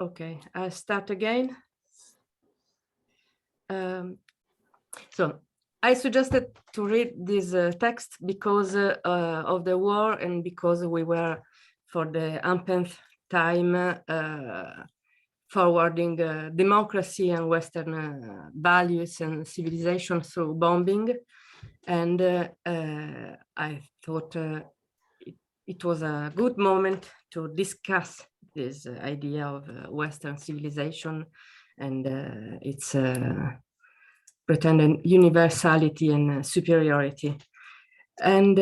Okay, I'll start again. So I suggested to read this text because of the war and because we were for the umpteenth time forwarding democracy and Western values and civilization through bombing. And I thought it was a good moment to discuss this idea of Western civilization and its pretended universality and superiority. And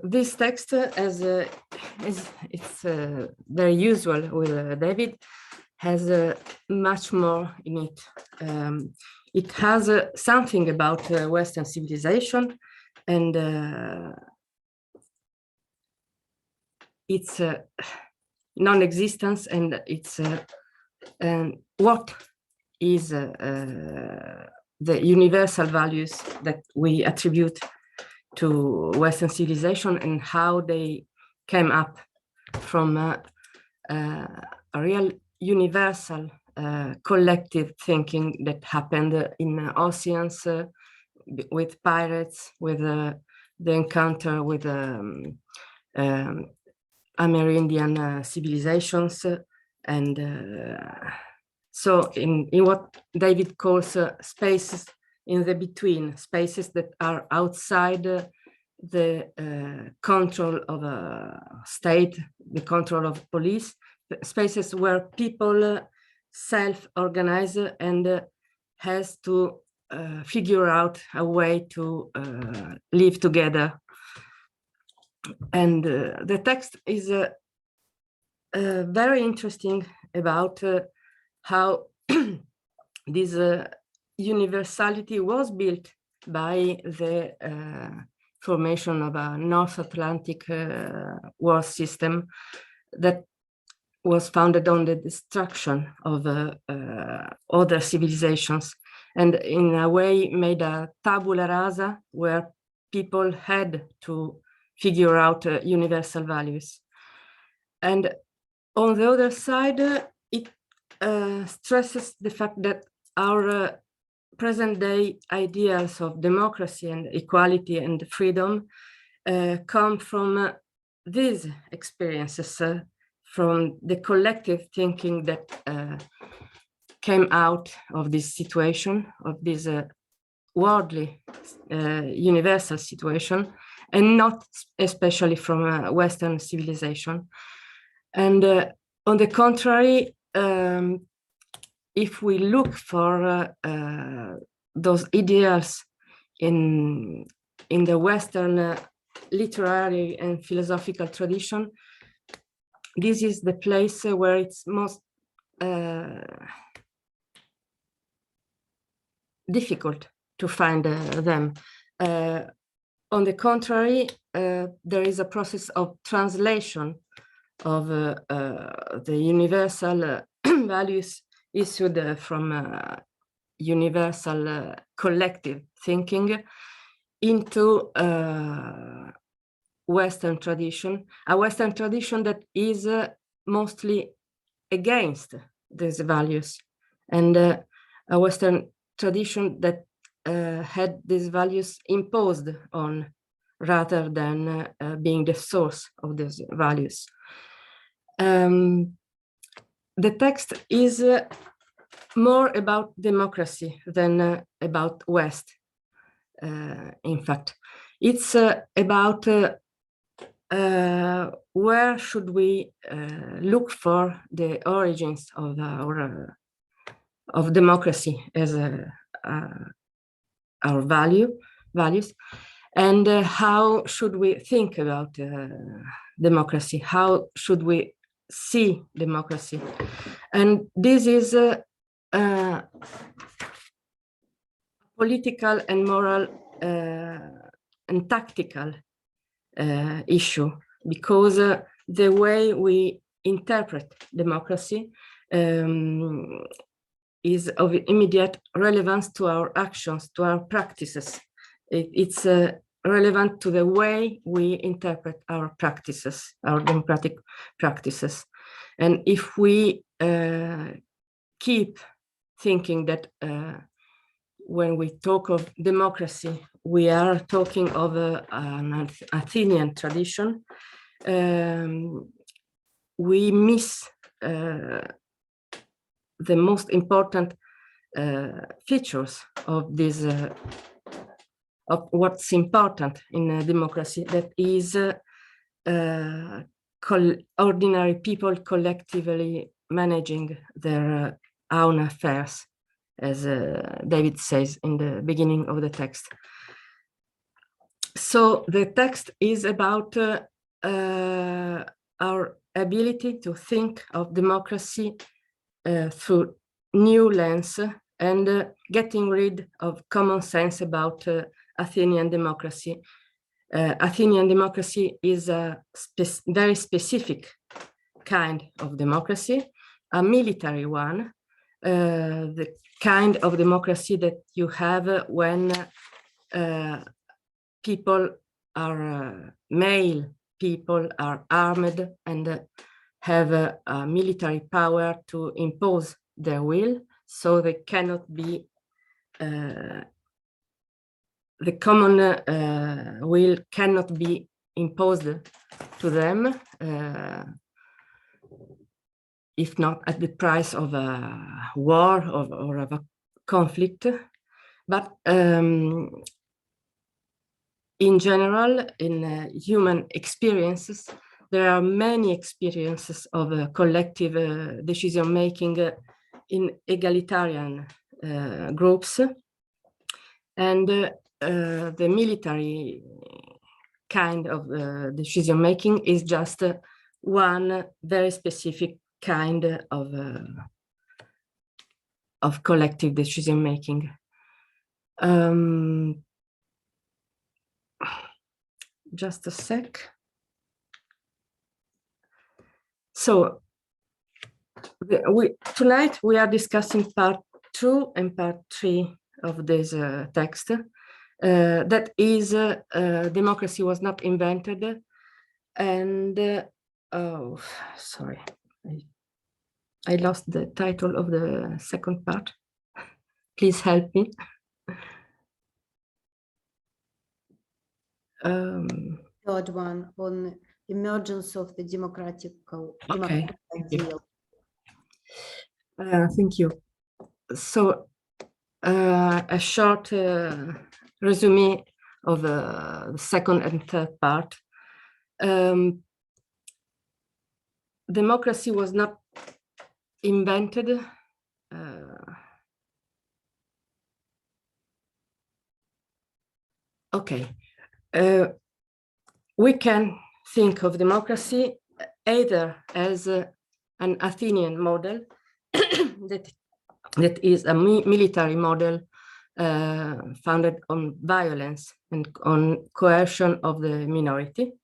this text, as it's very usual with David, has much more in it. It has something about Western civilization and its non-existence and its what is the universal values that we attribute to Western civilization and how they came up from a real universal collective thinking that happened in oceans with pirates, with the encounter with Amerindian civilizations, and so in what David calls spaces in the between, spaces that are outside the control of a state, the control of police, spaces where people self-organize and has to figure out a way to live together. And the text is very interesting about how this universality was built by the formation of a North Atlantic war system that was founded on the destruction of other civilizations, and in a way made a tabula rasa where people had to figure out universal values. And on the other side, it stresses the fact that our present day ideals of democracy and equality and freedom come from these experiences, from the collective thinking that came out of this situation, of this worldly universal situation, and not especially from Western civilization. And on the contrary, if we look for those ideals in the Western literary and philosophical tradition, this is the place where it's most difficult to find them. On the contrary, there is a process of translation of the universal values issued from universal collective thinking into Western tradition, a Western tradition that is mostly against these values, and a Western tradition that had these values imposed on rather than being the source of these values. The text is more about democracy than about West. In fact, it's about where should we look for the origins of our of democracy as our values, and how should we think about democracy? How should we see democracy? And this is a political and moral and tactical issue, because the way we interpret democracy is of immediate relevance to our actions, to our practices. It's relevant to the way we interpret our practices, our democratic practices. And if we keep thinking that when we talk of democracy, we are talking of an Athenian tradition, we miss the most important features of this, of what's important in a democracy, that is ordinary people collectively managing their own affairs, as David says in the beginning of the text. So the text is about our ability to think of democracy through new lens and getting rid of common sense about Athenian democracy. Athenian democracy is a very specific kind of democracy, a military one, the kind of democracy that you have when people are male people are armed and have a military power to impose their will, so they cannot be the common will cannot be imposed to them, if not at the price of a war or of a conflict. But in general, in human experiences, there are many experiences of collective decision-making in egalitarian groups. And the military kind of decision-making is just one very specific kind of collective decision-making. Just a sec. So tonight we are discussing part 2 and part 3 of this text. That is, democracy was not invented, and oh, sorry, I lost the title of the second part. Please help me. Third one on emergence of the democratic ideal. Thank you. So a short resume of the second and third part. Democracy was not invented. Okay. We can think of democracy either as an Athenian model that is a military model founded on violence and on coercion of the minority,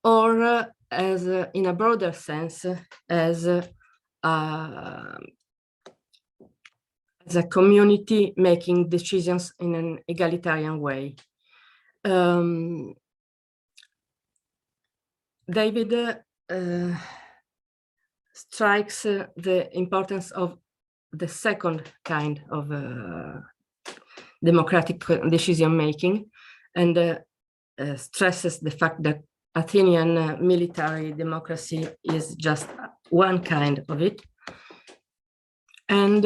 or as in a broader sense, as a community making decisions in an egalitarian way. David strikes the importance of the second kind of democratic decision-making, and stresses the fact that Athenian military democracy is just one kind of it, and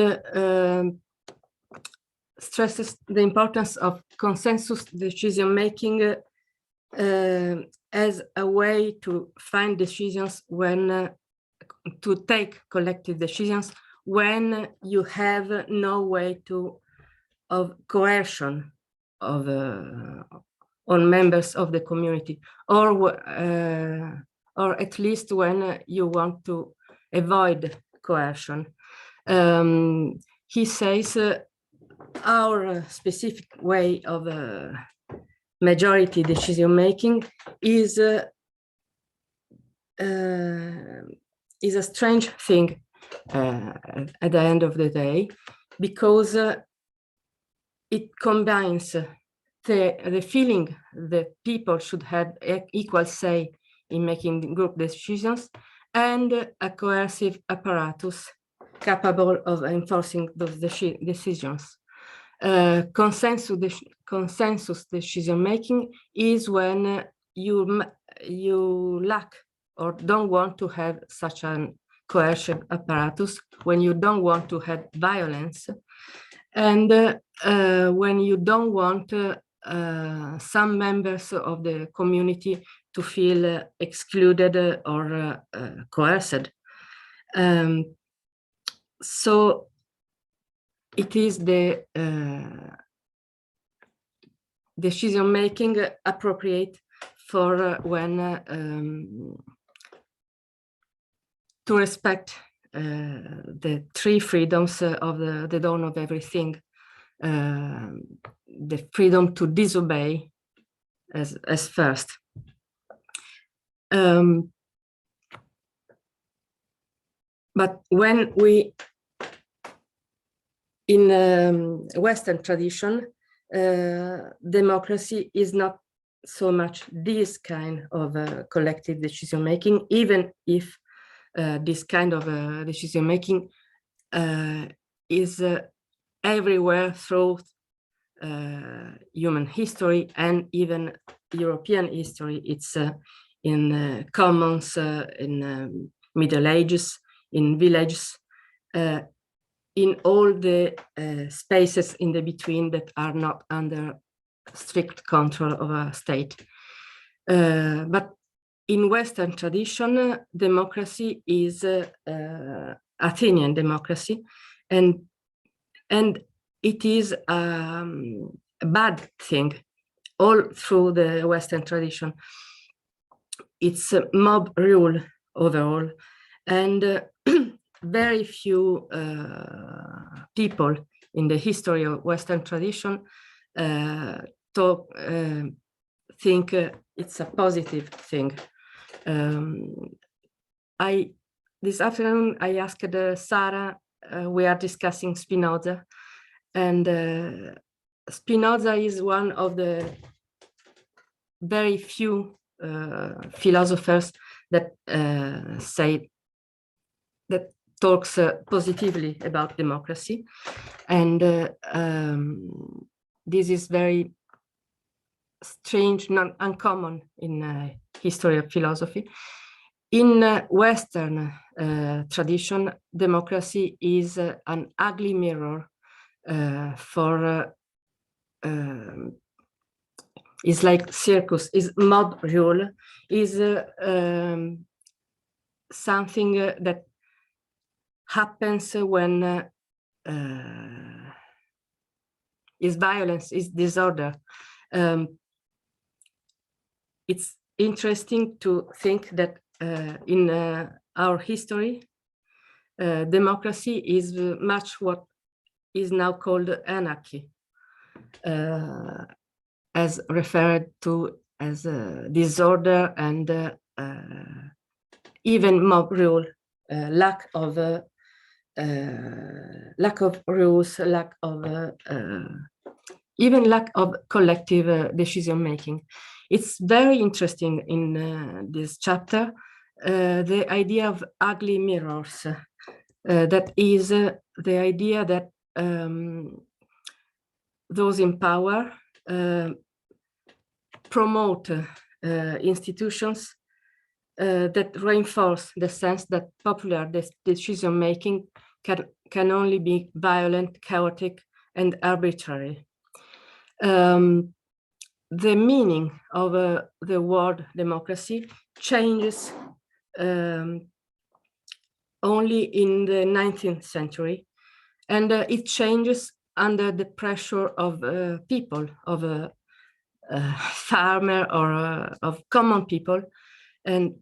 stresses the importance of consensus decision-making as a way to find decisions when, to take collective decisions when you have no way of coercion of on members of the community, or at least when you want to avoid coercion. He says our specific way of majority decision-making is a strange thing at the end of the day, because it combines the feeling that people should have equal say in making group decisions, and a coercive apparatus capable of enforcing those decisions. Consensus decision making is when you lack or don't want to have such a coercive apparatus, when you don't want to have violence, and when you don't want some members of the community to feel excluded or coerced. So it is the decision making appropriate for when to respect the three freedoms of the dawn of everything. The freedom to disobey as first. But when we, in Western tradition, democracy is not so much this kind of collective decision making, even if this kind of decision making is everywhere through human history and even European history. It's in commons, in Middle Ages, in villages, in all the spaces in the between that are not under strict control of a state. But in Western tradition, democracy is Athenian democracy, and it is a bad thing all through the Western tradition. It's a mob rule overall, and very few people in the history of Western tradition think it's a positive thing. This afternoon I asked Sarah, we are discussing Spinoza, and Spinoza is one of the very few philosophers that talks positively about democracy, and this is very strange, not uncommon in history of philosophy. In Western tradition, democracy is an ugly mirror for is like circus, is mob rule, is something that happens when is violence, is disorder. It's interesting to think that in our history, democracy is much what is now called anarchy, as referred to as disorder and even mob rule, lack of rules, even lack of collective decision making. It's very interesting in this chapter, the idea of ugly mirrors. That is the idea that those in power promote institutions that reinforce the sense that popular decision making can only be violent, chaotic, and arbitrary. The meaning of the word democracy changes only in the 19th century, and it changes under the pressure of people, of a farmer or of common people. And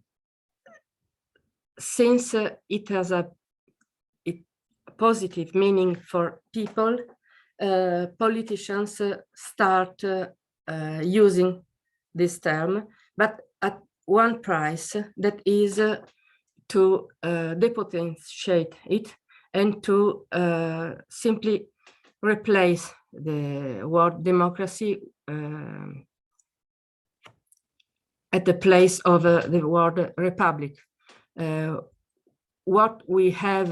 since it has a positive meaning for people, politicians start using this term, but at one price, that is to depotentiate it and to simply replace the word democracy at the place of the word republic. What we have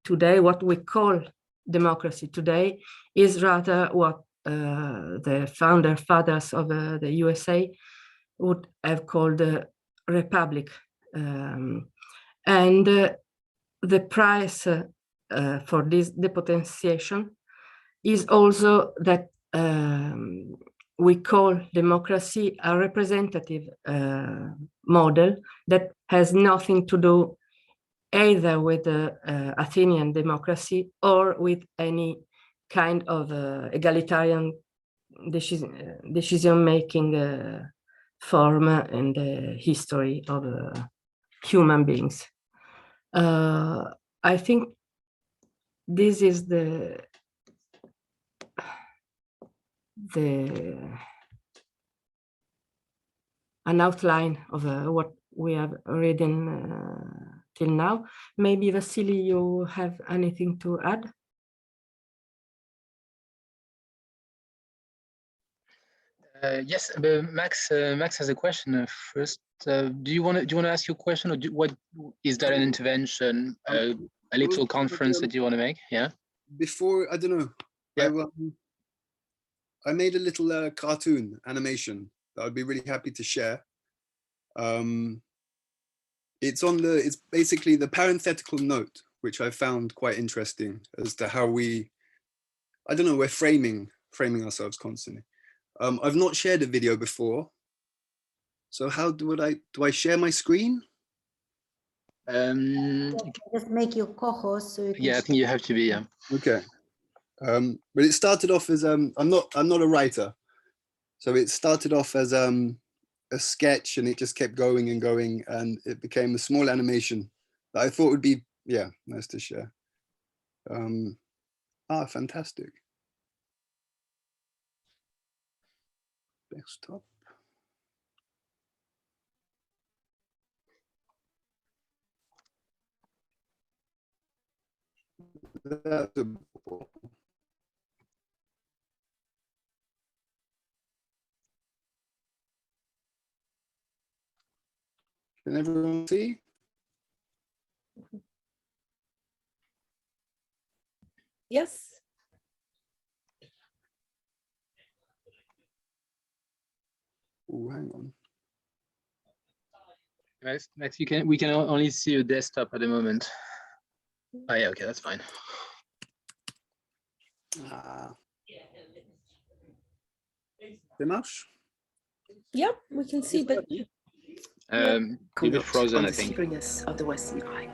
today, what we call democracy today, is rather what the founder fathers of the USA would have called a republic. And the price for this depotentiation is also that we call democracy a representative model that has nothing to do either with the Athenian democracy or with any kind of egalitarian decision-making form in the history of human beings. I think this is an outline of what we have written till now. Maybe Vasily, you have anything to add? Yes, but Max has a question first. Do you want to ask your question, or what is that an intervention, a little conference that you want to make? Yeah. Before, I don't know. Yeah. I made a little cartoon animation that I'd be really happy to share. It's basically the parenthetical note, which I found quite interesting as to how we're framing ourselves constantly. I've not shared a video before, so how do I share my screen? Just make your co-host so you can. Yeah, I think you have to be. Yeah. Okay. But it started off as I'm not a writer, so it started off as a sketch, and it just kept going and going, and it became a small animation that I thought would be nice to share. Fantastic. Desktop. Can everyone see? Yes. Oh, hang on. Max, we can only see your desktop at the moment. Oh yeah, okay, that's fine. Dimash? Yep, we can see, but You're frozen, I think. Sleepiness of the Western eye.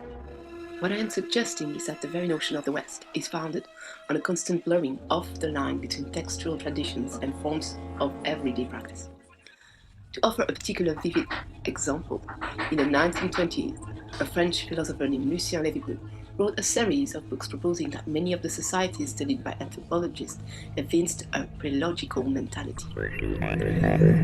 What I am suggesting is that the very notion of the West is founded on a constant blurring of the line between textual traditions and forms of everyday practice. To offer a particular vivid example, in the 1920s, a French philosopher named Lucien Lévy-Bruhl wrote a series of books proposing that many of the societies studied by anthropologists evinced a pre-logical mentality.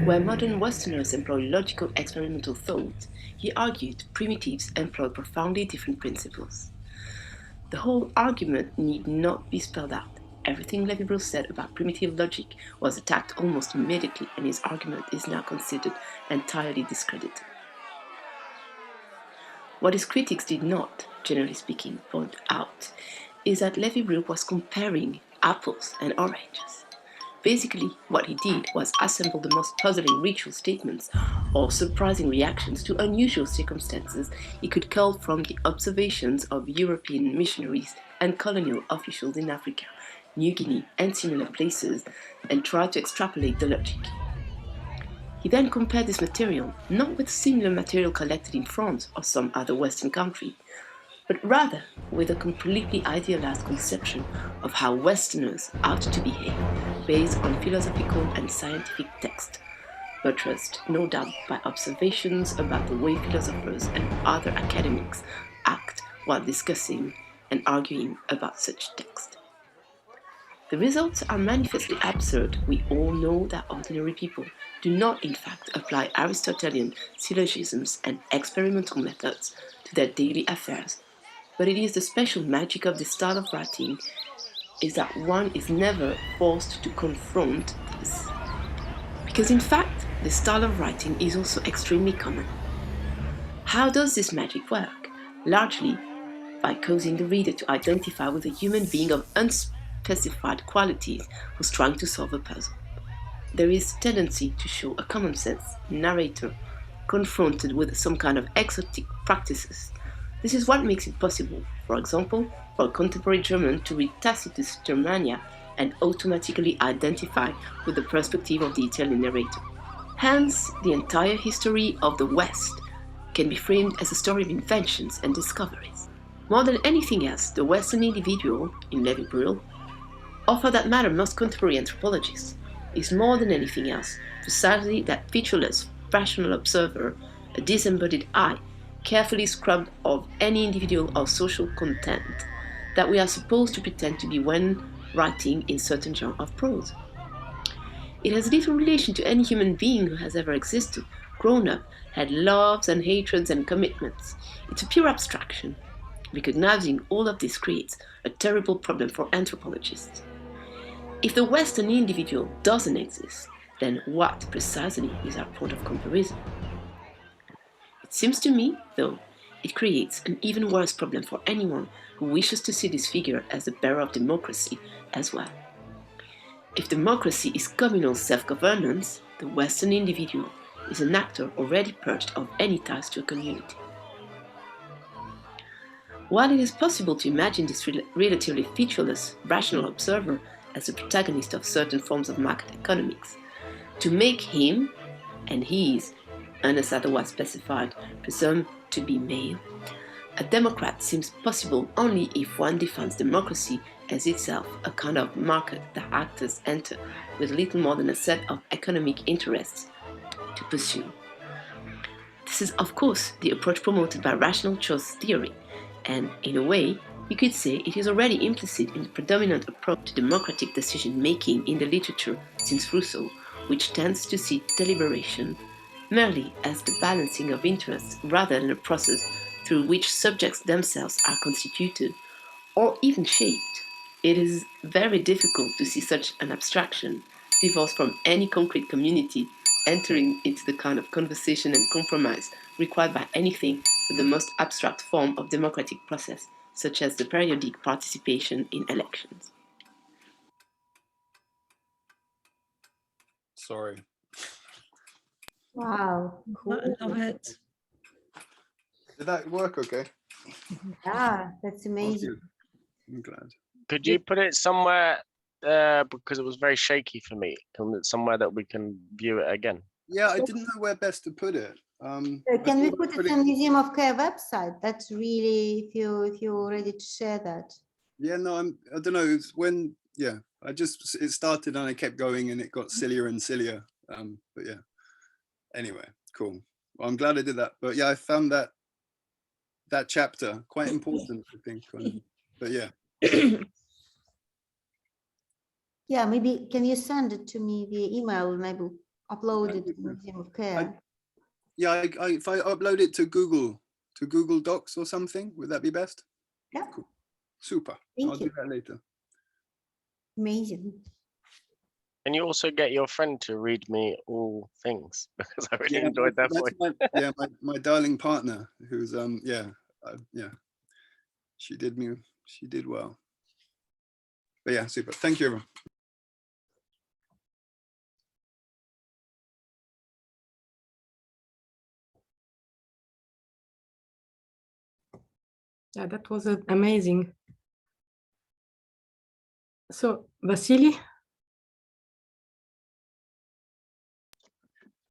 Where modern Westerners employ logical experimental thought, he argued primitives employ profoundly different principles. The whole argument need not be spelled out. Everything Lévy-Bruhl said about primitive logic was attacked almost immediately, and his argument is now considered entirely discredited. What his critics did not, generally speaking, point out is that Lévy-Bruhl was comparing apples and oranges. Basically, what he did was assemble the most puzzling ritual statements or surprising reactions to unusual circumstances he could cull from the observations of European missionaries and colonial officials in Africa, New Guinea, and similar places, and tried to extrapolate the logic. He then compared this material not with similar material collected in France or some other Western country, but rather with a completely idealized conception of how Westerners ought to behave, based on philosophical and scientific text, buttressed no doubt by observations about the way philosophers and other academics act while discussing and arguing about such text. The results are manifestly absurd. We all know that ordinary people do not, in fact, apply Aristotelian syllogisms and experimental methods to their daily affairs, but it is the special magic of this style of writing is that one is never forced to confront this. Because in fact, the style of writing is also extremely common. How does this magic work? Largely by causing the reader to identify with a human being of unspecified qualities who's trying to solve a puzzle. There is a tendency to show a common sense narrator confronted with some kind of exotic practices. This is what makes it possible, for example, for a contemporary German to read Tacitus' Germania and automatically identify with the perspective of the Italian narrator. Hence, the entire history of the West can be framed as a story of inventions and discoveries. More than anything else, the Western individual, in Levi-Brill, or for that matter most contemporary anthropologists, is more than anything else precisely that featureless, rational observer, a disembodied I, carefully scrubbed of any individual or social content that we are supposed to pretend to be when writing in certain genre of prose. It has little relation to any human being who has ever existed, grown up, had loves and hatreds and commitments. It's a pure abstraction. Recognizing all of this creates a terrible problem for anthropologists. If the Western individual doesn't exist, then what precisely is our point of comparison? It seems to me, though, it creates an even worse problem for anyone who wishes to see this figure as the bearer of democracy as well. If democracy is communal self-governance, the Western individual is an actor already purged of any ties to a community. While it is possible to imagine this relatively featureless, rational observer as the protagonist of certain forms of market economics, to make him and his, unless otherwise specified, presumed to be male, a democrat seems possible only if one defines democracy as itself a kind of market that actors enter with little more than a set of economic interests to pursue. This is, of course, the approach promoted by rational choice theory, and, in a way, you could say it is already implicit in the predominant approach to democratic decision-making in the literature since Rousseau, which tends to see deliberation merely as the balancing of interests rather than a process through which subjects themselves are constituted or even shaped. It is very difficult to see such an abstraction, divorced from any concrete community, entering into the kind of conversation and compromise required by anything but the most abstract form of democratic process, such as the periodic participation in elections. Sorry. Wow, cool. I love it. Did that work okay? Yeah, that's Oh, amazing. good. I'm glad. Could you put it somewhere because it was very shaky for me, somewhere that we can view it again? Yeah, I didn't know where best to put it. Can we put it on Museum of Care website? That's really, if you're ready to share that. Yeah, no, I don't know. It's when, yeah, it started and I kept going and it got sillier and sillier. But yeah, anyway, cool. Well, I'm glad I did that. But yeah, I found that chapter quite important, I think. But yeah. Yeah, maybe can you send it to me via email? Maybe upload it to Museum of Care. Yeah, if I upload it to Google Docs or something, would that be best? Yeah. Cool. Super. Thank I'll you. do that later. Amazing. Can you also get your friend to read me all things? Because I really enjoyed that voice. My darling partner, who's she did well. But yeah, super. Thank you, everyone. Yeah, that was amazing. So, Vasily?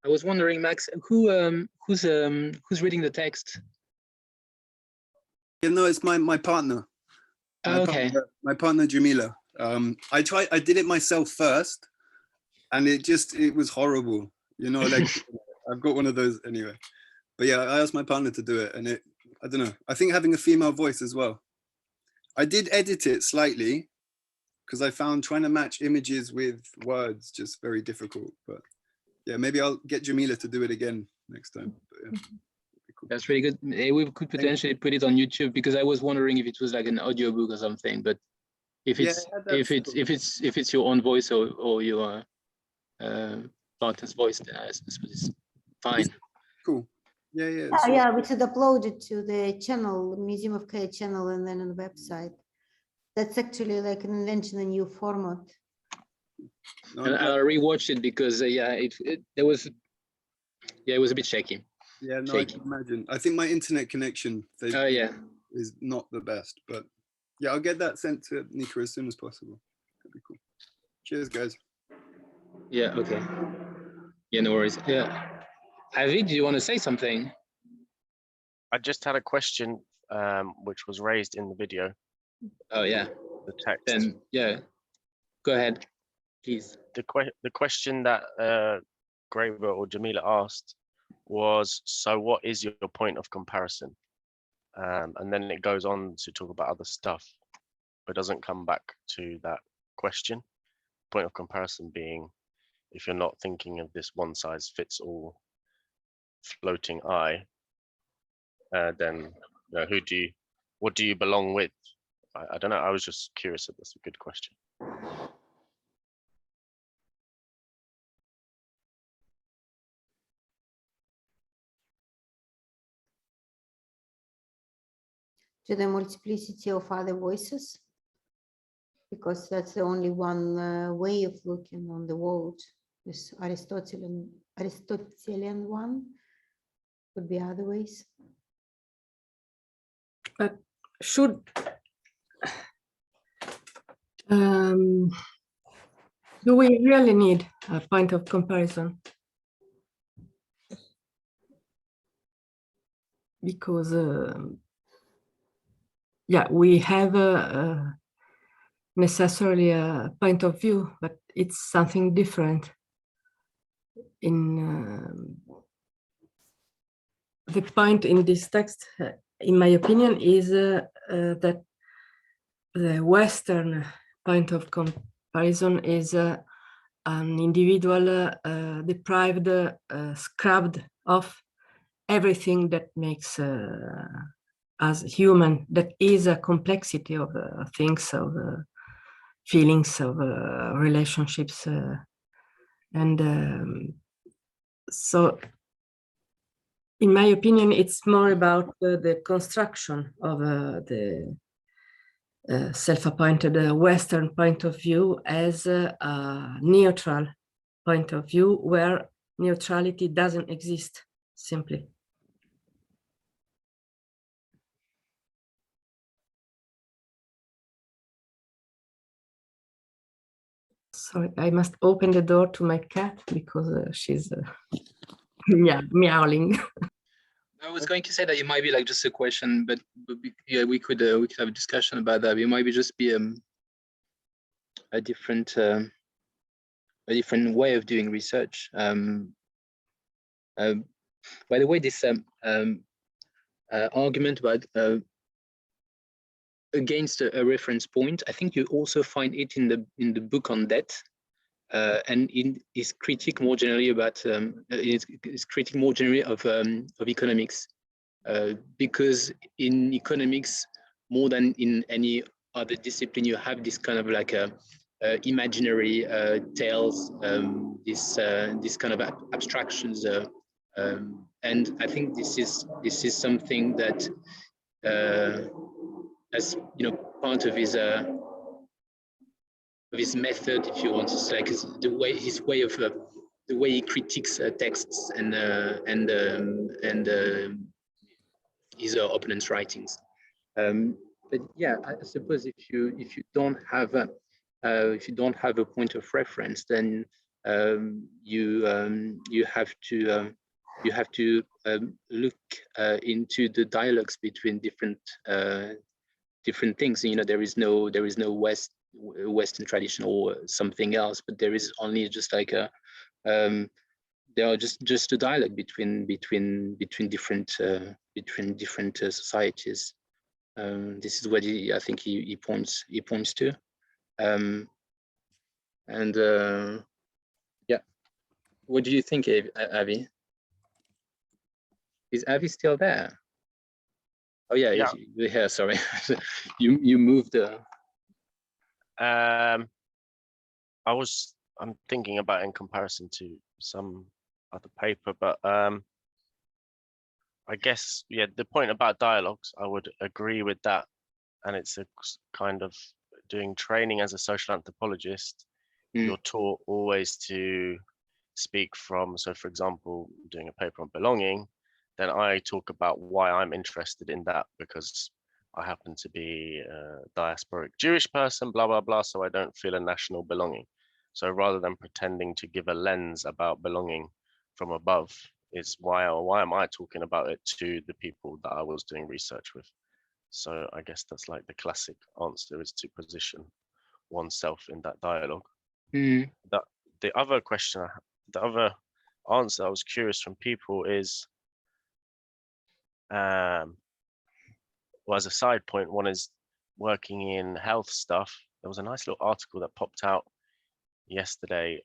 I was wondering, Max, who's reading the text? Yeah, no, it's my partner. Okay. My partner Jamila. I did it myself first, and it was horrible. You know, like I've got one of those anyway. But yeah, I asked my partner to do it, and I don't know. I think having a female voice as well. I did edit it slightly because I found trying to match images with words just very difficult. But yeah, maybe I'll get Jamila to do it again next time. But yeah, cool. That's really good. We could potentially put it on YouTube because I was wondering if it was like an audiobook or something, but If Yeah, it's that's if it's your own voice or your partner's voice, then I suppose it's fine. cool. Yeah, yeah. Yeah, So, yeah, we should upload it to the channel, Museum of Care channel, and then on the website. That's actually like an invention, a new format. no, And I rewatched it because it was a bit shaky. yeah, no, I shaky. can imagine. I think my internet connection Yeah. is not the best, but yeah, I'll get that sent to Nika as soon as possible. That'd be cool. Cheers, guys. Yeah. Okay. Yeah. No worries. Yeah. Avi, do you want to say something? I just had a question which was raised in the video, Oh yeah. the text. Then yeah. Go ahead, please. The question that Graeber or Jamila asked was, so what is your point of comparison? And then it goes on to talk about other stuff, but doesn't come back to that question. Point of comparison being, if you're not thinking of this one size fits all floating eye, then what do you belong with? I don't know. I was just curious if that's a good question. To the multiplicity of other voices, because that's the only one way of looking on the world. This Aristotelian one. Could be other ways. But should do we really need a point of comparison? Because yeah, we have necessarily a point of view, but it's something different. In the point in this text, in my opinion, is that the Western point of comparison is an individual deprived, scrubbed off everything that makes us human, that is a complexity of things, of feelings, of relationships. And so, in my opinion, it's more about the construction of the self-appointed Western point of view as a neutral point of view where neutrality doesn't exist, simply. Sorry, I must open the door to my cat because she's meowing. I was going to say that it might be like just a question, but yeah, we could have a discussion about that. It might be just be a different way of doing research. By the way, this argument about against a reference point, I think you also find it in the book on debt, and in his critique more generally about his critique more generally of economics, because in economics more than in any other discipline you have this kind of like a imaginary tales, this kind of abstractions, and I think this is something that as part of his method, if you want to say, because his way of the way he critiques texts and his opponent's writings. But yeah, I suppose if you don't have a point of reference, then you have to look into the dialogues between different things. There is no Western tradition or something else, but there is only just like a there are just a dialogue between different societies. This is what I think he points to, and yeah. What do you think, Avi? Is Avi still there? Oh yeah, Yeah. you're here. Sorry, you moved. I'm thinking about in comparison to some other paper, but I guess, yeah, the point about dialogues, I would agree with that. And it's a kind of doing training as a social anthropologist. You're taught always to speak from, so for example, doing a paper on belonging, then I talk about why I'm interested in that because I happen to be a diasporic Jewish person, blah, blah, blah, so I don't feel a national belonging. So rather than pretending to give a lens about belonging from above, is why am I talking about it to the people that I was doing research with? So I guess that's like the classic answer, is to position oneself in that dialogue. That the other question, the other answer I was curious from people is, well, as a side point, one is working in health stuff. There was a nice little article that popped out yesterday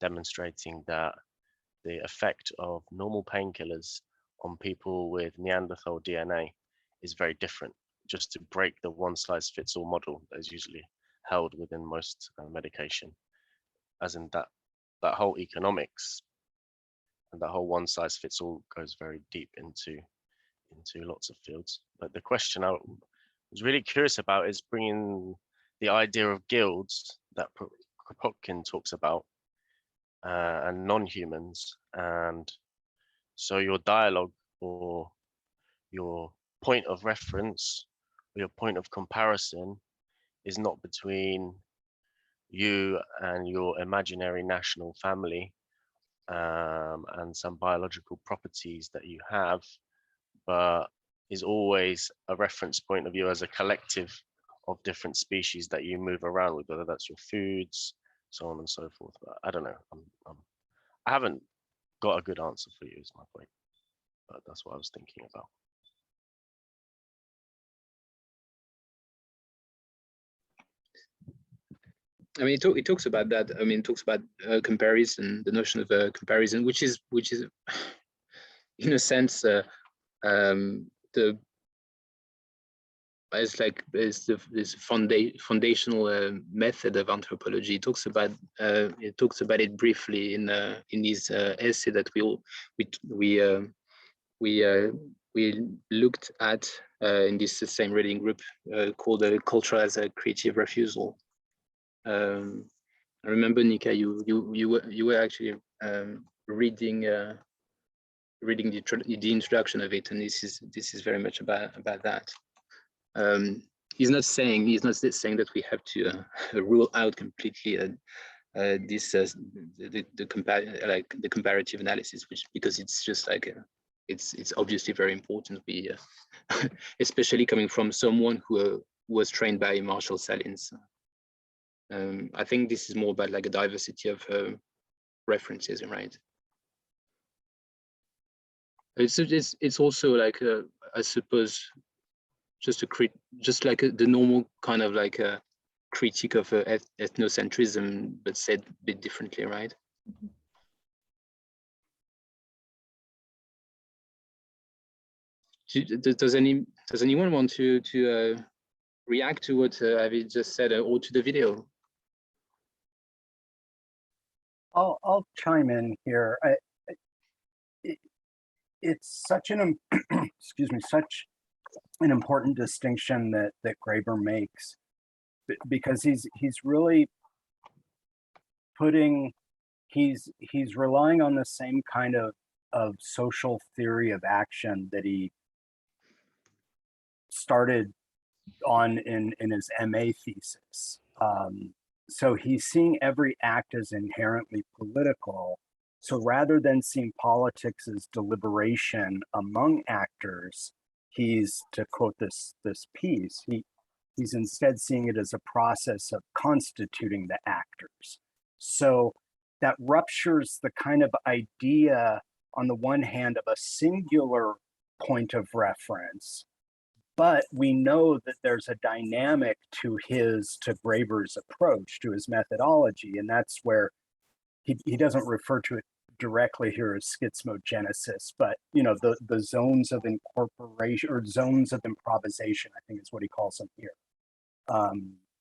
demonstrating that the effect of normal painkillers on people with Neanderthal DNA is very different, just to break the one-size-fits-all model that is usually held within most medication, as in that whole economics and that whole one-size-fits-all goes very deep into lots of fields. But the question I was really curious about is bringing the idea of guilds that Kropotkin talks about and non-humans, and so your dialogue or your point of reference or your point of comparison is not between you and your imaginary national family and some biological properties that you have, but is always a reference point of view as a collective of different species that you move around with, whether that's your foods, so on and so forth. But I don't know. I haven't got a good answer for you, is my point. But that's what I was thinking about. I mean, it talks about that. I mean, it talks about comparison, the notion of comparison, which is, in a sense, the this foundational method of anthropology. It talks about it briefly in his essay that we looked at in this same reading group called "Culture as a Creative Refusal." I remember, Nika, you were actually reading the introduction of it, and this is very much about that. He's not saying that we have to rule out completely the comparative analysis, because it's just like it's obviously very important. We especially coming from someone who was trained by Marshall Salins. I think this is more about like a diversity of references, right? It's also like I suppose just the normal kind of like a critique of ethnocentrism, but said a bit differently, right? Does anyone want to react to what Avi just said, or to the video? I'll chime in here. It's such an excuse me, such an important distinction that Graeber makes, because he's really putting, he's relying on the same kind of social theory of action that he started on in his MA thesis. So he's seeing every act as inherently political. So rather than seeing politics as deliberation among actors, he's, to quote this piece, he's instead seeing it as a process of constituting the actors. So that ruptures the kind of idea, on the one hand, of a singular point of reference, but we know that there's a dynamic to Graeber's approach, to his methodology, and that's where he doesn't refer to it directly here as schizmogenesis, but the zones of incorporation or zones of improvisation, I think is what he calls them here.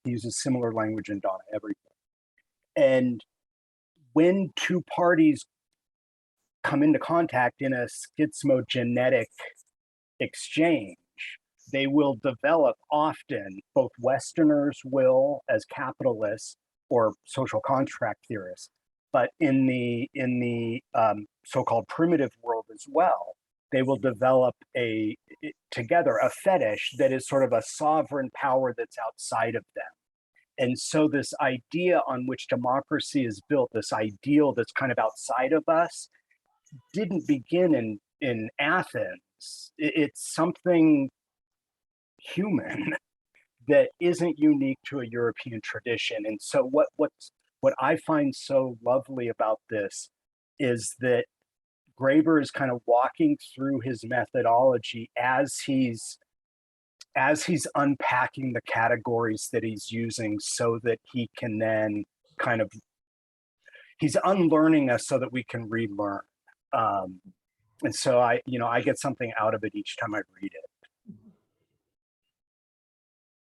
He uses similar language in Donna Everything. And when two parties come into contact in a schizmogenetic exchange, they will develop often, both Westerners will as capitalists or social contract theorists, but in the so-called primitive world as well, they will develop together a fetish that is sort of a sovereign power that's outside of them. And so this idea on which democracy is built, this ideal that's kind of outside of us, didn't begin in Athens. It's something human that isn't unique to a European tradition. And so what I find so lovely about this is that Graeber is kind of walking through his methodology as he's unpacking the categories that he's using, so that he can then kind of, he's unlearning us so that we can relearn. And so I get something out of it each time I read it.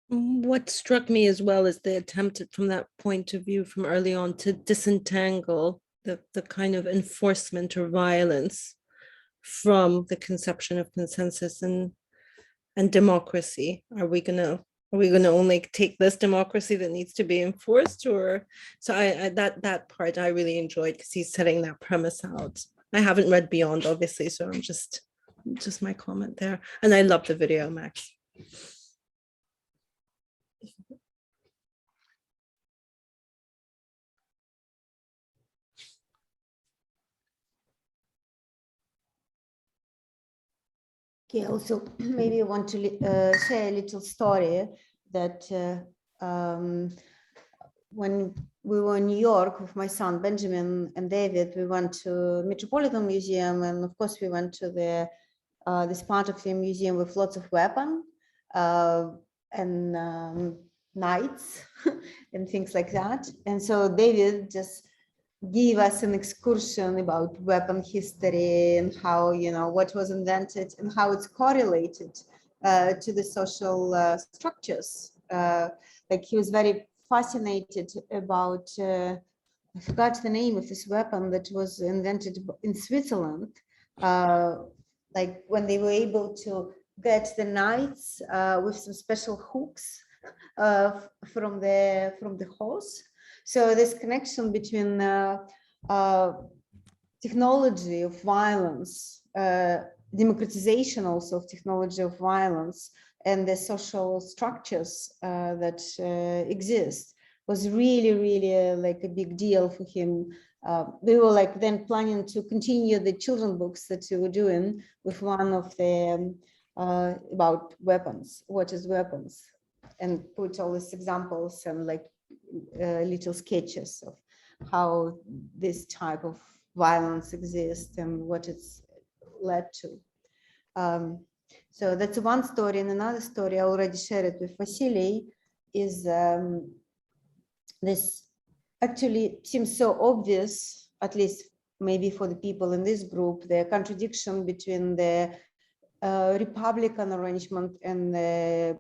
What struck me as well is the attempt from that point of view from early on to disentangle the kind of enforcement or violence from the conception of consensus and democracy. Are we gonna only take this democracy that needs to be enforced? Or so I that part I really enjoyed, because he's setting that premise out. I haven't read beyond, obviously, so I'm just my comment there. And I love the video, Max. Okay, also maybe I want to share a little story that when we were in New York with my son Benjamin and David, we went to Metropolitan Museum, and of course we went to this part of the museum with lots of weapons and knights and things like that. And so David just give us an excursion about weapon history and how, what was invented and how it's correlated to the social structures. Like he was very fascinated about, I forgot the name of this weapon that was invented in Switzerland. Like when they were able to get the knights with some special hooks from the horse. So this connection between technology of violence, democratization also of technology of violence, and the social structures that exist was really, really like a big deal for him. We were like then planning to continue the children books that we were doing with one of the about weapons, what is weapons, and put all these examples and like little sketches of how this type of violence exists and what it's led to. So that's one story. And another story I already shared it with Vasily is this actually seems so obvious, at least maybe for the people in this group, the contradiction between the Republican arrangement and the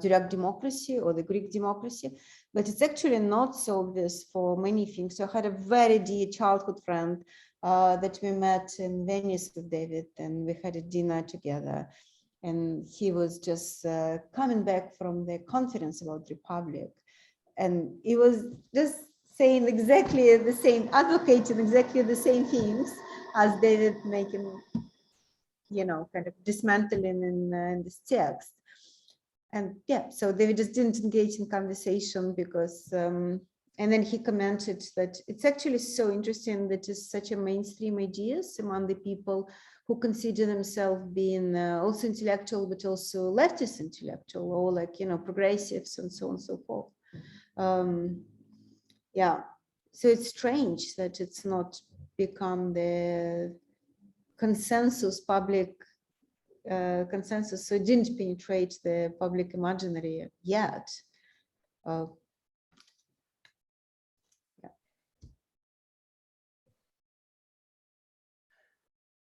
direct democracy or the Greek democracy, but it's actually not so obvious for many things. So I had a very dear childhood friend that we met in Venice with David, and we had a dinner together. And he was just coming back from the conference about Republic. And he was just saying exactly the same, advocating exactly the same things as David making, kind of dismantling in this text. And yeah, so they just didn't engage in conversation because, and then he commented that it's actually so interesting that it's such a mainstream ideas among the people who consider themselves being also intellectual, but also leftist intellectual, or like, progressives and so on and so forth. Yeah, so it's strange that it's not become the consensus, public consensus, so it didn't penetrate the public imaginary yet. Yeah.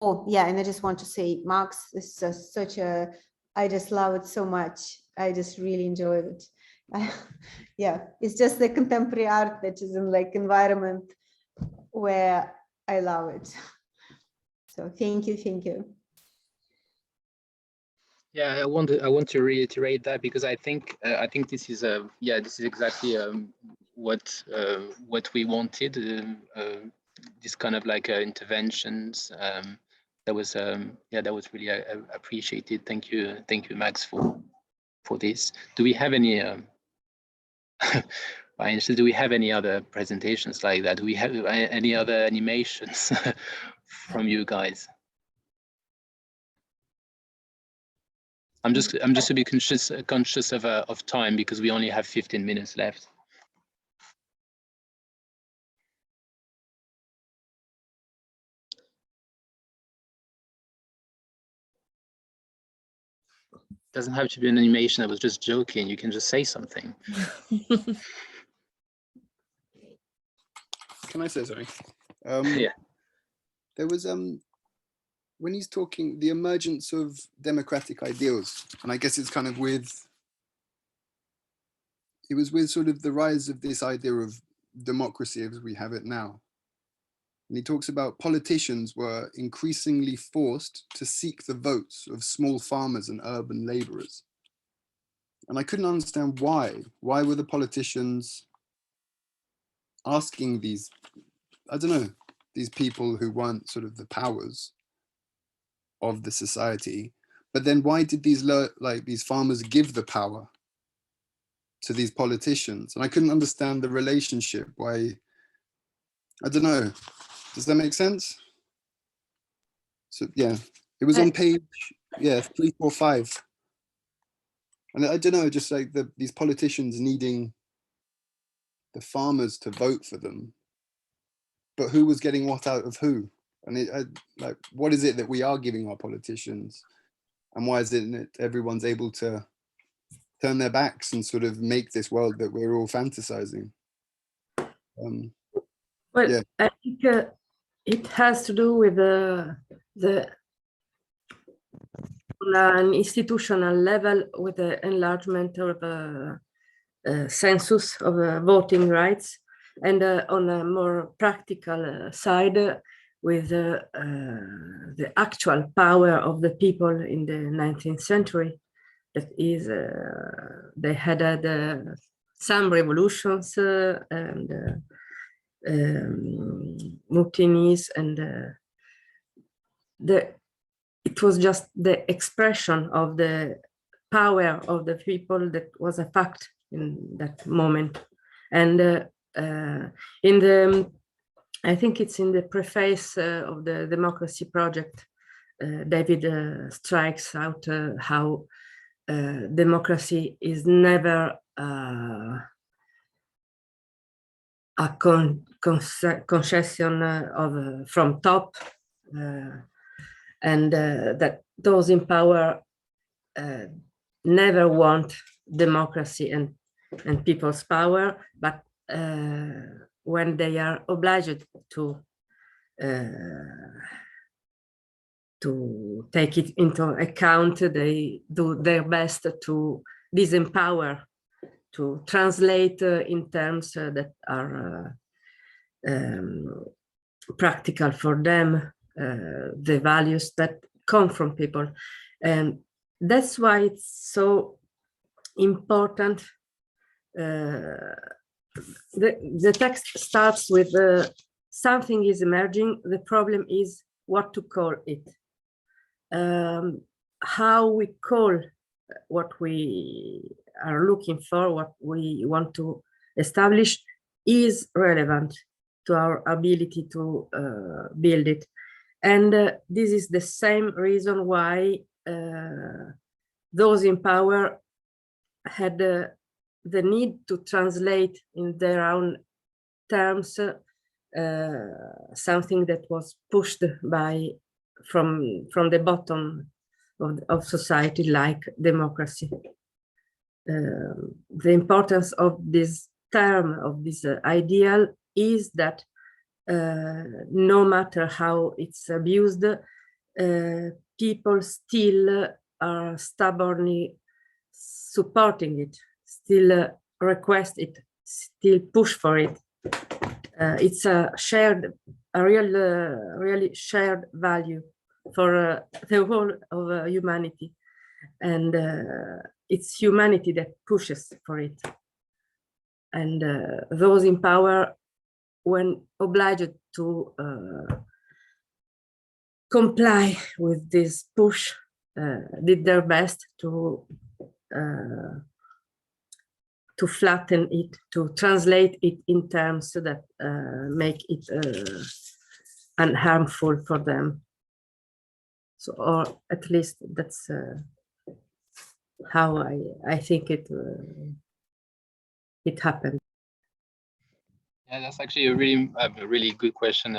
Oh yeah, and I just want to say, Max, this is such a, I just love it so much. I just really enjoyed it. Yeah, it's just the contemporary art that is in like environment where I love it. So thank you, thank you. Yeah, I want to reiterate that, because I think this is this is exactly what we wanted. This kind of like interventions. That was really appreciated. Thank you, Max, for this. Do we have any? Do we have any other presentations like that? Do we have any other animations from you guys? I'm just a bit conscious of time, because we only have 15 minutes left. Doesn't have to be an animation. I was just joking. You can just say something. Can I say something? Yeah. There was when he's talking the emergence of democratic ideals, and I guess it's kind of it was with sort of the rise of this idea of democracy as we have it now. And he talks about politicians were increasingly forced to seek the votes of small farmers and urban laborers. And I couldn't understand why. Why were the politicians asking these, I don't know, these people who weren't sort of the powers of the society? But then why did these farmers give the power to these politicians? And I couldn't understand the relationship. Why? I don't know. Does that make sense? So yeah, it was on page 345. And I don't know, just like these politicians needing the farmers to vote for them, but who was getting what out of who? And like, what is it that we are giving our politicians, and why is it that everyone's able to turn their backs and sort of make this world that we're all fantasizing? Well, yeah. I think it has to do with on an institutional level, with the enlargement of census of voting rights, and on a more practical side, with the actual power of the people in the 19th century. That is, they had some revolutions and mutinies, and it was just the expression of the power of the people that was a fact in that moment. And in the, I think it's in the preface of the Democracy Project, David strikes out how democracy is never a concession of from top, and that those in power never want democracy and people's power, but when they are obliged to take it into account, they do their best to disempower, to translate in terms that are practical for them, the values that come from people. And that's why it's so important. The text starts with something is emerging, the problem is what to call it. How we call what we are looking for, what we want to establish, is relevant to our ability to build it. And this is the same reason why those in power had the need to translate in their own terms something that was pushed by from the bottom of society, like democracy. The importance of this term, of this ideal, is that no matter how it's abused, people still are stubbornly supporting it, still request it, still push for it. It's a really shared value for the whole of humanity, and it's humanity that pushes for it. And those in power, when obliged to comply with this push, did their best to flatten it, to translate it in terms that make it unharmful for them. So, or at least that's how I think it happened. Yeah, that's actually a really good question,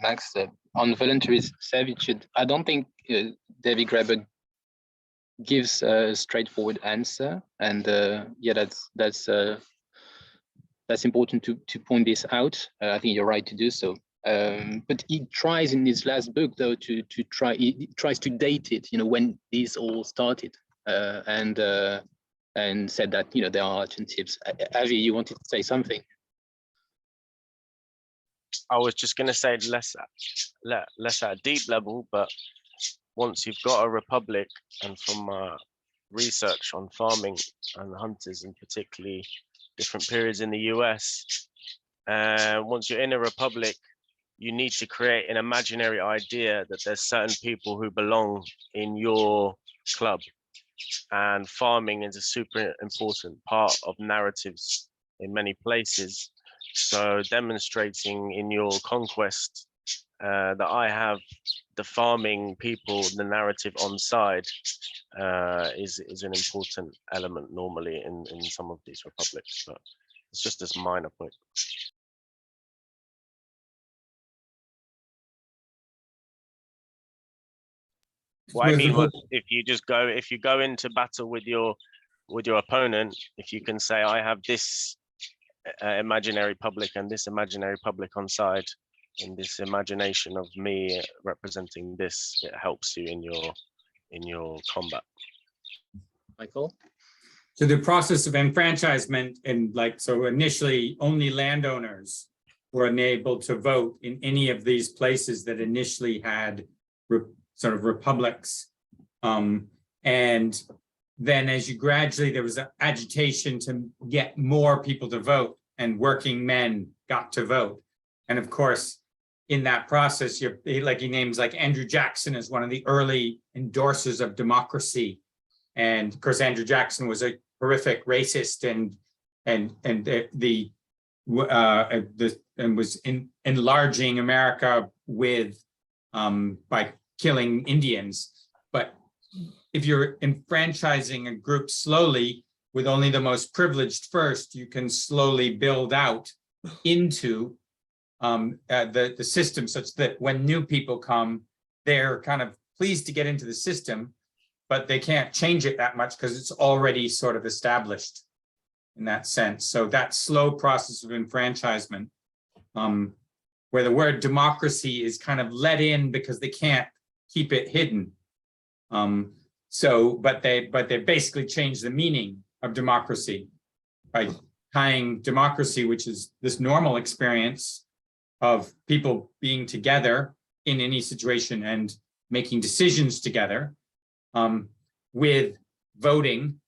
Max. On voluntary servitude, I don't think David Graeber gives a straightforward answer, and yeah, that's important to point this out. I think you're right to do so. But he tries in his last book, though, he tries to date it, when this all started, and said that there are alternatives. Avi, you wanted to say something? I was just going to say less at a deep level, but once you've got a republic, and from research on farming and hunters, and particularly different periods in the US, once you're in a republic, you need to create an imaginary idea that there's certain people who belong in your club, and farming is a super important part of narratives in many places. So demonstrating in your conquest that I have the farming people, the narrative on side, is an important element normally in some of these republics, but it's just this minor point. What I mean was, if you go into battle with your opponent, if you can say, I have this imaginary public and this imaginary public on side, in this imagination of me representing this, it helps you in your combat. Michael? So the process of enfranchisement, and so initially only landowners were enabled to vote in any of these places that initially had sort of republics. And then as you gradually, there was an agitation to get more people to vote, and working men got to vote. And of course, in that process, he names like Andrew Jackson as one of the early endorsers of democracy. And of course, Andrew Jackson was a horrific racist and was enlarging America with by killing Indians. But if you're enfranchising a group slowly with only the most privileged first, you can slowly build out into the system, such that when new people come, they're kind of pleased to get into the system, but they can't change it that much because it's already sort of established in that sense. So that slow process of enfranchisement, where the word democracy is kind of let in because they can't keep it hidden. But they basically changed the meaning of democracy by tying democracy, which is this normal experience of people being together in any situation and making decisions together, with voting.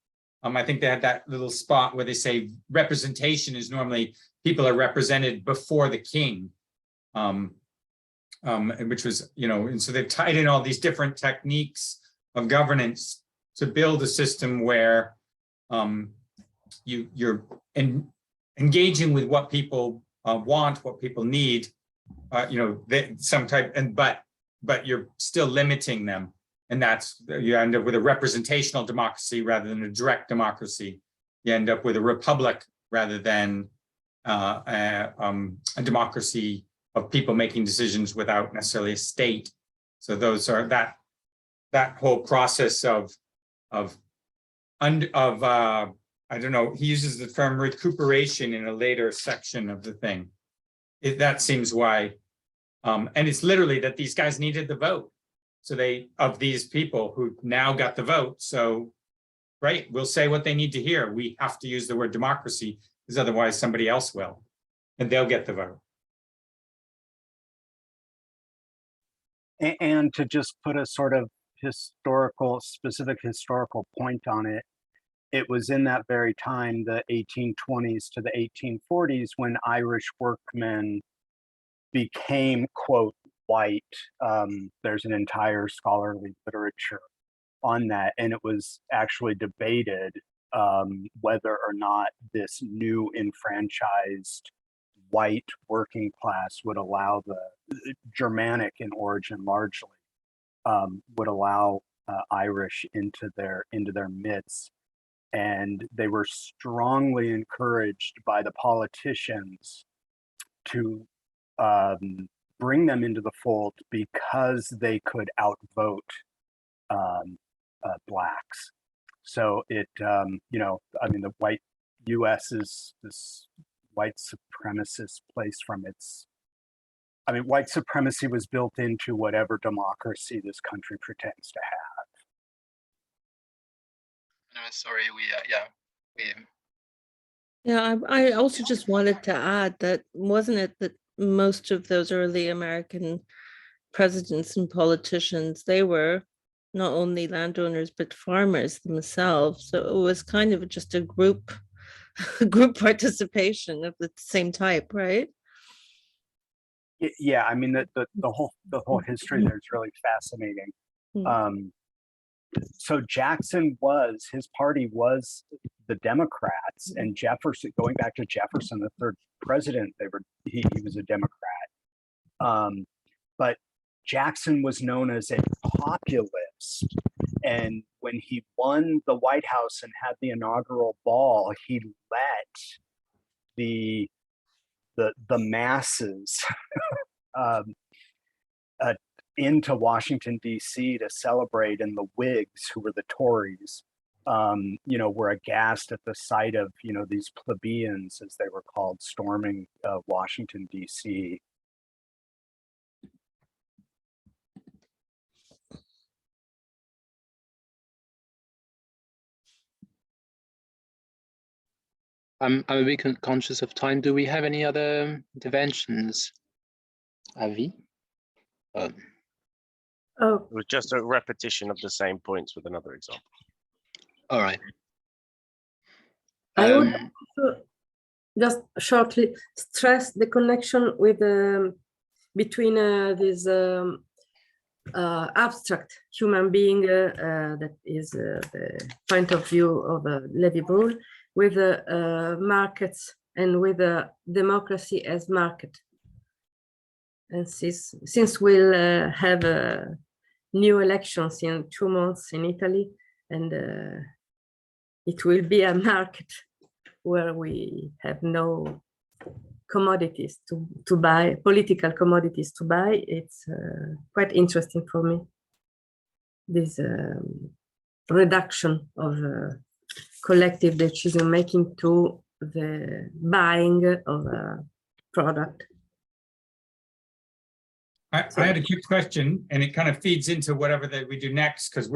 I think they had that little spot where they say representation is normally people are represented before the king, which was, and so they've tied in all these different techniques of governance to build a system where you're engaging with what people want, what people need, but you're still limiting them. And that's, you end up with a representational democracy rather than a direct democracy. You end up with a republic rather than a democracy of people making decisions without necessarily a state. So those are that whole process of I don't know, he uses the term recuperation in a later section of the thing. That seems why, and it's literally that these guys needed the vote. So of these people who now got the vote. So right? We'll say what they need to hear. We have to use the word democracy because otherwise somebody else will, and they'll get the vote. And to just put a sort of specific historical point on it, it was in that very time, the 1820s to the 1840s, when Irish workmen became, quote, white. There's an entire scholarly literature on that, and it was actually debated whether or not this new enfranchised white working class would allow the Germanic in origin largely, would allow Irish into their midst. And they were strongly encouraged by the politicians to bring them into the fold because they could outvote blacks. So it, you know, I mean, the white U.S. is this white supremacist place from its, I mean, white supremacy was built into whatever democracy this country pretends to have. No, sorry, Yeah, I also just wanted to add that wasn't it that most of those early American presidents and politicians, they were not only landowners but farmers themselves. So it was kind of just a group participation of the same type, right? Yeah, I mean, the whole history there is really fascinating. So Jackson his party was the Democrats, and Jefferson, going back to Jefferson, the third president, he was a Democrat. But Jackson was known as a populist, and when he won the White House and had the inaugural ball, he let the masses into Washington, D.C. to celebrate, and the Whigs, who were the Tories, you know, were aghast at the sight of, you know, these plebeians, as they were called, storming Washington, D.C. I'm a bit conscious of time. Do we have any other interventions? Avi? Oh, It was just a repetition of the same points with another example. All right. I would also just shortly stress the connection with between this abstract human being that is the point of view of Lévi-Bruhl, with markets and with democracy as market. And since we'll have new elections in 2 months in Italy, and it will be a market where we have no commodities to buy, political commodities to buy, it's quite interesting for me, this reduction of collective decision making to the buying of a product. I had a quick question, and it kind of feeds into whatever that we do next, because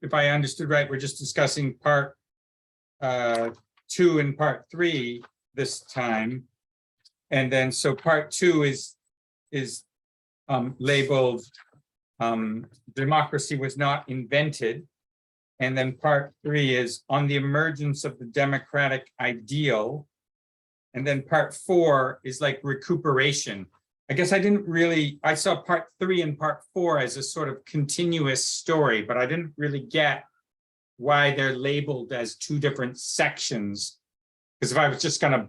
if I understood right, we're just discussing part 2 and part 3 this time. And then so part 2 is labeled democracy was not invented. And then part 3 is on the emergence of the democratic ideal. And then part 4 is like recuperation. I guess I saw part 3 and part 4 as a sort of continuous story, but I didn't really get why they're labeled as 2 different sections. Because if I was just going to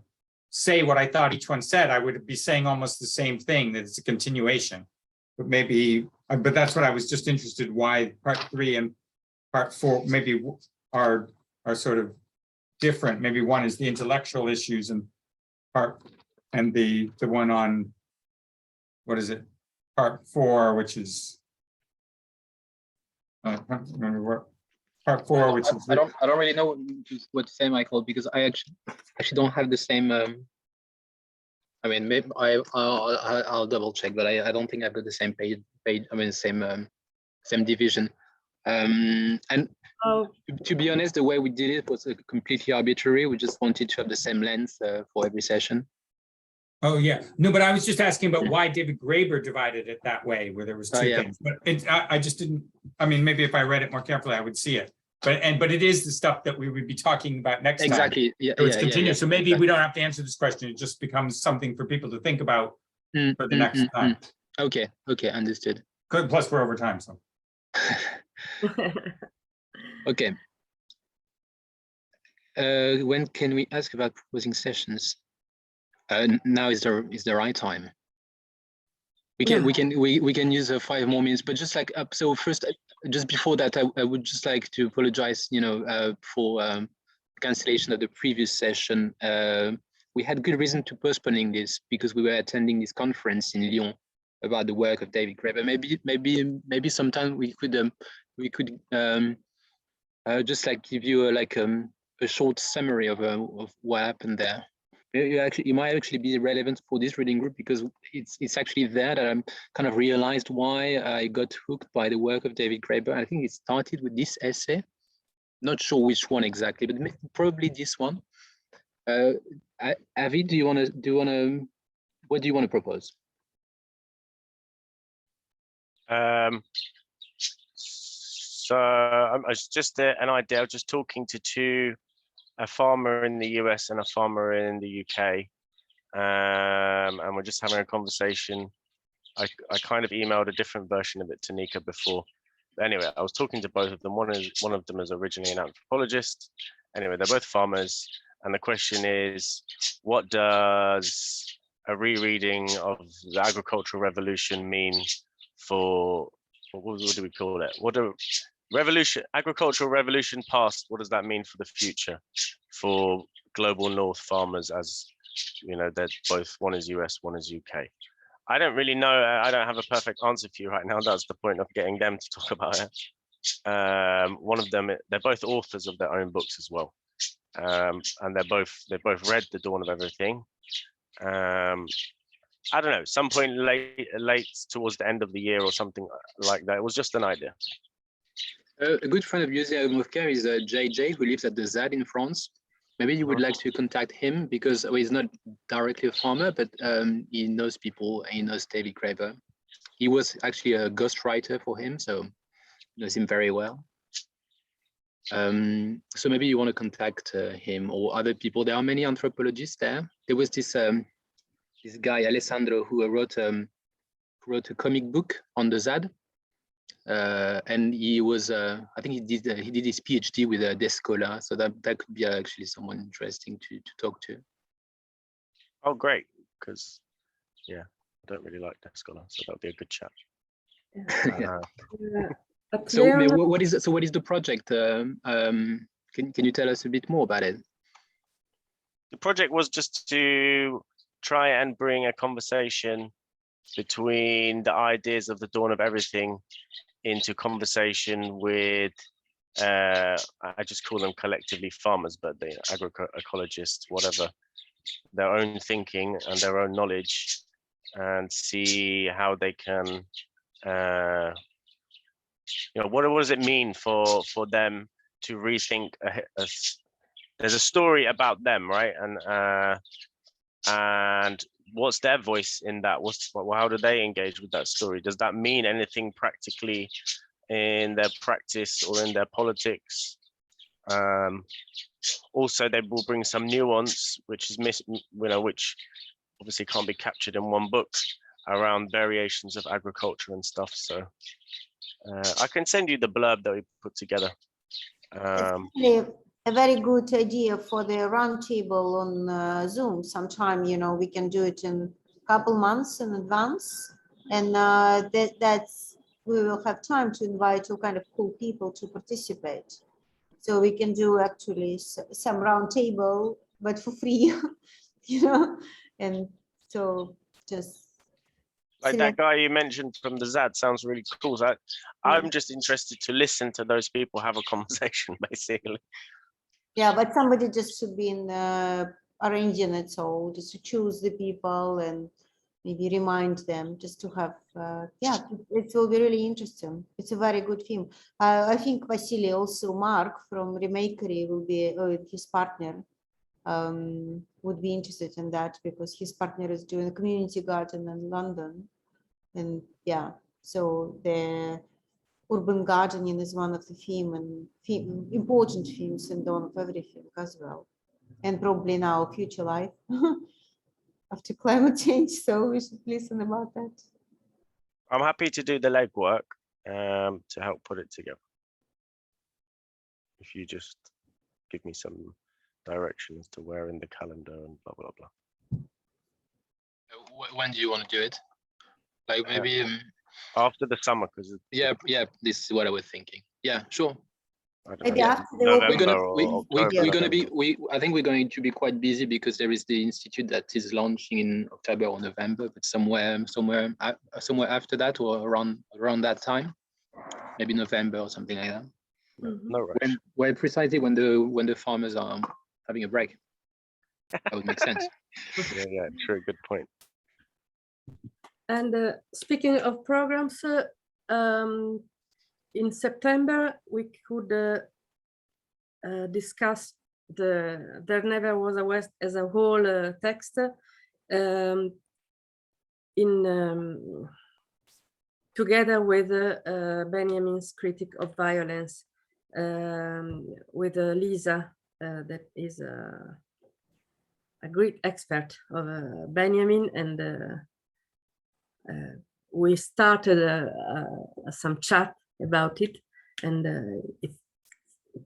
say what I thought each one said, I would be saying almost the same thing, that it's a continuation. But that's what I was just interested, why part 3 and part 4 maybe are sort of different. Maybe one is the intellectual issues and the one on, what is it, part 4, which is I can't remember what part 4, which is I don't really know what to say, Michael, because I actually don't have the same. I mean, maybe I'll double check, but I don't think I've got the same page. I mean, same division. And Oh, To be honest, the way we did it was completely arbitrary. We just wanted to have the same length for every session. Oh, yeah. No, but I was just asking about why David Graeber divided it that way, where there was two yeah. things. But I just didn't, I mean, maybe if I read it more carefully, I would see it. But it is the stuff that we would be talking about next time. Exactly. Yeah. So it's Yeah, continuous. So maybe exactly. we don't have to answer this question. It just becomes something for people to think about for the next time. Okay. Okay. Understood. Good. Plus we're over time, so. Okay. When can we ask about proposing sessions? Now is the right time. We can use 5 more minutes, but just like so first, just before that, I would just like to apologize, for cancellation of the previous session. We had good reason to postponing this because we were attending this conference in Lyon about the work of David Graeber. Maybe sometime we could just like give you a short summary of what happened there. It might actually be relevant for this reading group because it's actually there that I'm kind of realized why I got hooked by the work of David Graeber. I think it started with this essay. Not sure which one exactly, but probably this one. Avi, what do you want to propose? So it's just an idea. I was just talking to a farmer in the US and a farmer in the UK, and we're just having a conversation. I kind of emailed a different version of it to Nika before. But anyway, I was talking to both of them. One of them is originally an anthropologist. Anyway, they're both farmers, and the question is, what does a rereading of the agricultural revolution mean for, what do we call it? Agricultural revolution past, what does that mean for the future for global North farmers? As you know, they're both, one is US, one is UK. I don't really know. I don't have a perfect answer for you right now. That's the point of getting them to talk about it. One of them, they're both authors of their own books as well, and they both read The Dawn of Everything. I don't know, some point late towards the end of the year or something like that. It was just an idea. A good friend of Jose Almofcar is JJ, who lives at the ZAD in France. Maybe you would like to contact him because he's not directly a farmer, but he knows people and he knows David Graeber. He was actually a ghostwriter for him, so he knows him very well. So maybe you want to contact him or other people. There are many anthropologists there. There was this guy, Alessandro, who wrote a comic book on the ZAD. And he was, I think he did his PhD with Descola, so that could be actually someone interesting to talk to. Oh, great! Because I don't really like Descola, so that'll be a good chat. So what is the project? Can you tell us a bit more about it? The project was just to try and bring a conversation between the ideas of the Dawn of Everything into conversation with, I just call them collectively farmers, but they agroecologists, whatever, their own thinking and their own knowledge, and see how they can, what does it mean for them to rethink there's a story about them, right? And what's their voice in that? How do they engage with that story? Does that mean anything practically in their practice or in their politics? Also, they will bring some nuance, which is which obviously can't be captured in one book, around variations of agriculture and stuff. So I can send you the blurb that we put together. A very good idea for the roundtable on Zoom. Sometime, we can do it in a couple months in advance, and that's we will have time to invite all kind of cool people to participate. So we can do actually some roundtable, but for free, and so just. Like that guy you mentioned from the ZAD sounds really cool. So I'm just interested to listen to those people have a conversation, basically. Yeah, but somebody just should be in arranging it, so just to choose the people and maybe remind them just to have, yeah, it will be really interesting. It's a very good film. I think Vasily, also Mark from Remakery will be, his partner would be interested in that because his partner is doing a community garden in London. And yeah, so the urban gardening is one of the important themes in Dawn of Everything as well. And probably in our future life after climate change. So we should listen about that. I'm happy to do the legwork to help put it together. If you just give me some direction as to where in the calendar and blah, blah, blah. When do you want to do it? Like maybe after the summer, because yeah, this is what I was thinking. Yeah, sure. Maybe after the we're gonna be I think we're going to be quite busy because there is the institute that is launching in October or November, but somewhere after that or around that time, maybe November or something like that. No rush. When precisely when the farmers are having a break. That would make sense. Yeah, true, good point. And speaking of programs, in September, we could discuss the There Never Was a West as a whole text together with Benjamin's Critic of Violence, with Lisa, that is a great expert of Benjamin, and we started some chat about it, and it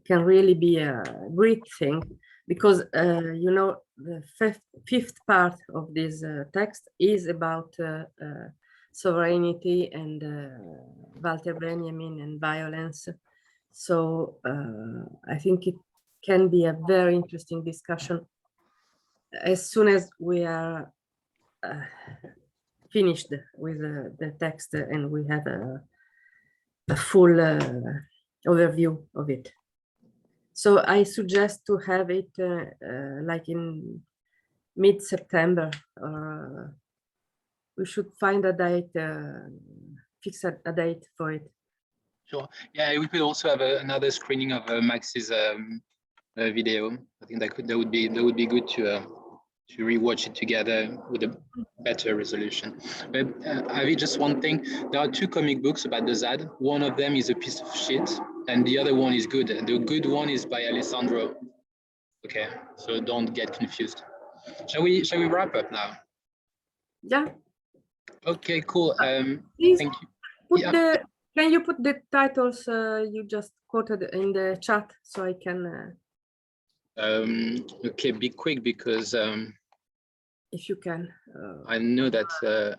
can really be a great thing because you know, the fifth part of this text is about sovereignty and Walter Benjamin and violence. So I think it can be a very interesting discussion as soon as we are finished with the text and we have a full overview of it. So I suggest to have it like in mid-September. We should find a date, fix a date for it. Sure. Yeah, we could also have another screening of Max's video. I think that would be good to rewatch it together with a better resolution. But Avi, just one thing: there are two comic books about the ZAD. One of them is a piece of shit, and the other one is good. The good one is by Alessandro. Okay, so don't get confused. Shall we wrap up now? Yeah. Okay, cool. Please thank you. Can you put the titles you just quoted in the chat so I can? Okay, be quick because if you can. I know that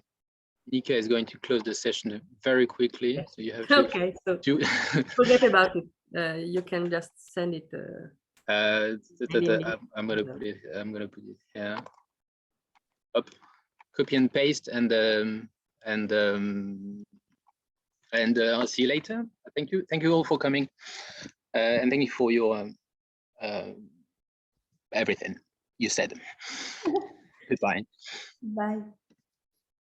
Nika is going to close the session very quickly, so you have to. Okay, so forget about it. You can just send it. I'm gonna put it. I'm gonna put it here. Up, copy and paste, and I'll see you later. Thank you all for coming, and thank you for your everything you said. Goodbye. Bye.